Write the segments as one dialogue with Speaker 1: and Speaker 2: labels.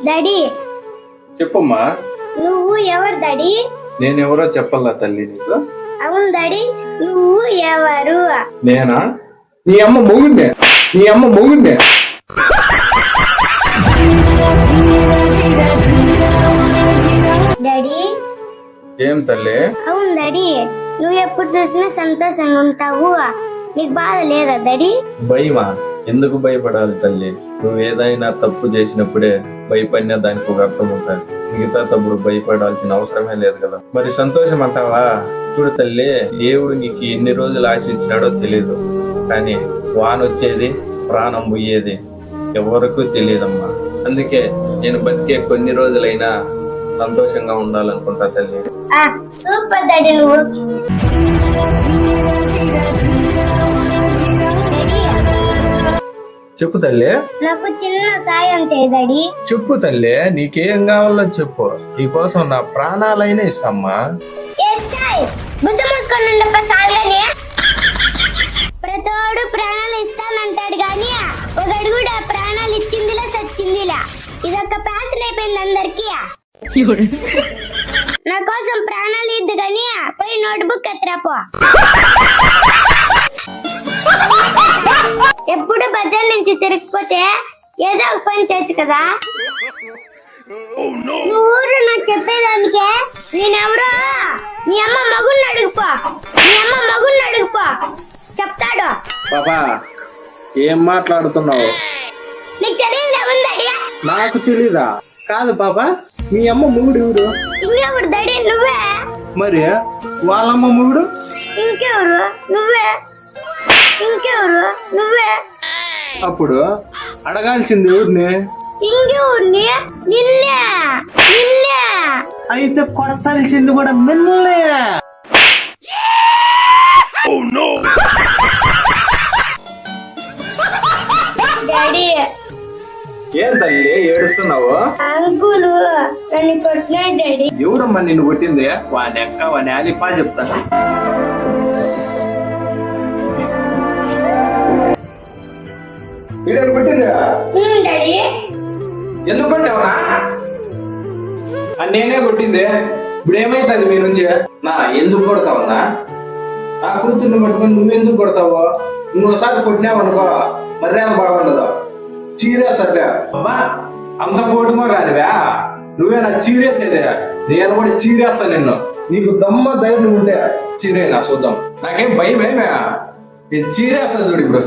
Speaker 1: Daddy
Speaker 2: చెప్పమ్మా.
Speaker 1: నువ్వు ఎవరు డాడీ?
Speaker 2: నేనెవరో చెప్పాలా తల్లి నీకు?
Speaker 1: అవును డాడీ, నువ్వు ఎవరు?
Speaker 2: నేనా? నీ అమ్మ మొగుండే.
Speaker 1: డాడీ
Speaker 2: ఏం తల్లి?
Speaker 1: అవును డాడీ, నువ్వు ఎప్పుడు చూసినా సంతోషంగా ఉంటావు, నీకు బాధ లేదా డాడీ?
Speaker 2: భయమా? ఎందుకు భయపడాలి తల్లి? నువ్వు ఏదైనా తప్పు చేసినప్పుడే భయపడినా దానికి ఒక అర్థం ఉంటుంది. మిగతా తప్పుడు భయపడాల్సిన అవసరమే లేదు కదా. మరి సంతోషం అంటావా? చూడు తల్లి, దేవుడు నీకు ఎన్ని రోజులు ఆశించినాడో తెలియదు, కానీ వానొచ్చేది ప్రాణం పోయేది ఎవరికూ తెలియదమ్మా. అందుకే నేను బతికే కొన్ని రోజులైనా సంతోషంగా ఉండాలనుకుంటా తల్లి.
Speaker 1: సూపర్ డాడీ నువ్వు.
Speaker 2: చెప్పు తల్లి.
Speaker 1: నాకు చిన్న సాయం చేయి డాడీ.
Speaker 2: చెప్పు తల్లి, నీకేం కావాలో చెప్పు, నీకోసం నా ప్రాణాలైనా ఇస్తామ్మా.
Speaker 1: బుద్ధి మూసుకొని ఉండప్ప సాల్గానే. ప్రతోడు ప్రాణాలు ఇస్తానంటాడు గాని ఒకడు కూడా ప్రాణాలు ఇచ్చిందిలా సచ్చిందిలా. ఇదొక ప్యాషన్ అయిపోయింది అందరికి. నా కోసం ప్రాణాలు ఇద్దు గాని పోయి నోట్బుక్ ఎత్తరాపో. ఎప్పుడు బజార్ నుంచి తిరిగిపోతే ఏదో ఒక పని చేయొచ్చు కదా. నువ్వు నాకు చెప్పేదానికే నేనెవరో మీ అమ్మ మగుని అడుగుపో, చెప్తాడు.
Speaker 2: పాపా, ఏం మాట్లాడుతున్నావు?
Speaker 1: నీకు తెలియదు ఎవరు?
Speaker 2: నాకు తెలీదా? కాదు పాపా, మీ అమ్మ మొగుడు ఎవరు?
Speaker 1: ఇంకెవరు డాడీ? నువ్వే.
Speaker 2: మరి వాళ్ళమ్మ మొగుడు?
Speaker 1: ఇంకెవరు? నువ్వే.
Speaker 2: అప్పుడు అడగాల్సింది ఎవరిని?
Speaker 1: ఇంకెవరిని? నిన్నే.
Speaker 2: అయితే కొట్టాల్సింది కూడా మిల్లే.
Speaker 1: డాడీ
Speaker 2: ఏం తల్లి ఏడుస్తున్నావు?
Speaker 1: అంకులు నన్ను కొట్టినాడు డాడీ.
Speaker 2: ఎవరమ్మా నిన్ను కొట్టింది? వాని అక్క వాని ఆలిపా చెప్తాను.
Speaker 1: డాడీ
Speaker 2: ఎందుకు కొట్టావునా? నేనే కొట్టింది. ఇప్పుడు ఏమైతుంది మీ నుంచి? నా ఎందుకు కొడతావునా? నా కూతుర్ని పట్టుకొని నువ్వెందుకు కొడతావు? ఇంకోసారి కొట్టినావనుకో మర్యాద బాగుండదు. సీరియస్ అంటే అబ్బా అంత పోటుమో కానివా? నువ్వే నా చీరేసేదే. నేను కూడా చీరేస్తా నిన్ను. నీకు దమ్మ ధైర్యం ఉంటే చీరేనా చూద్దాం. నాకేం భయం ఏమే, నేను చీరేస్తా చూడు ఇప్పుడు.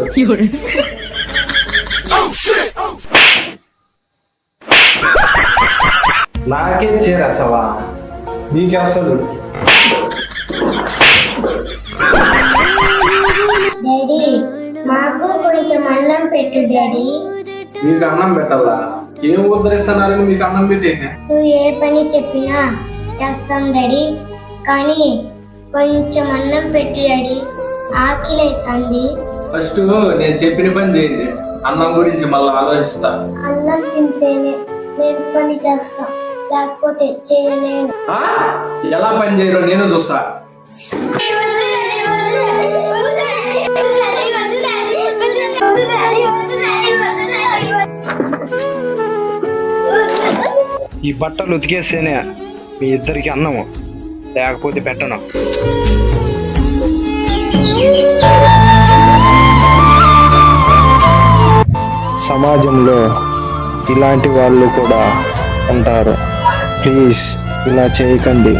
Speaker 2: నాకే చీరేస్తావా? నీకేస్తాడు.
Speaker 1: డాడీ మాకు కొంచెం అన్నం పెట్టు డాడీ.
Speaker 2: మీకు అన్నం పెట్టాలా? ఏం ఉద్ధరిస్తున్నారని మీకు అన్నం పెట్టి?
Speaker 1: నువ్వు ఏ పని చెప్పినా చేస్తాం డాడీ, కానీ కొంచెం అన్నం పెట్టు డాడీ, ఆకలి అవుతుంది.
Speaker 2: ఫస్ట్ నేను చెప్పిన పని చేయండి, అన్నం గురించి మళ్ళీ ఆలోచిస్తా.
Speaker 1: అన్నం తింటేనే నేను పని చేస్తా, లేకపోతే చేయలేను.
Speaker 2: ఎలా పని చేయరో నేను చూస్తా. ఈ బట్టలు ఉతికేస్తేనే మీ ఇద్దరికి అన్నము, లేకపోతే పెట్టను. సమాజంలో ఇలాంటి వాళ్ళు కూడా ఉంటారు. ప్లీజ్ ఇలా చేయకండి.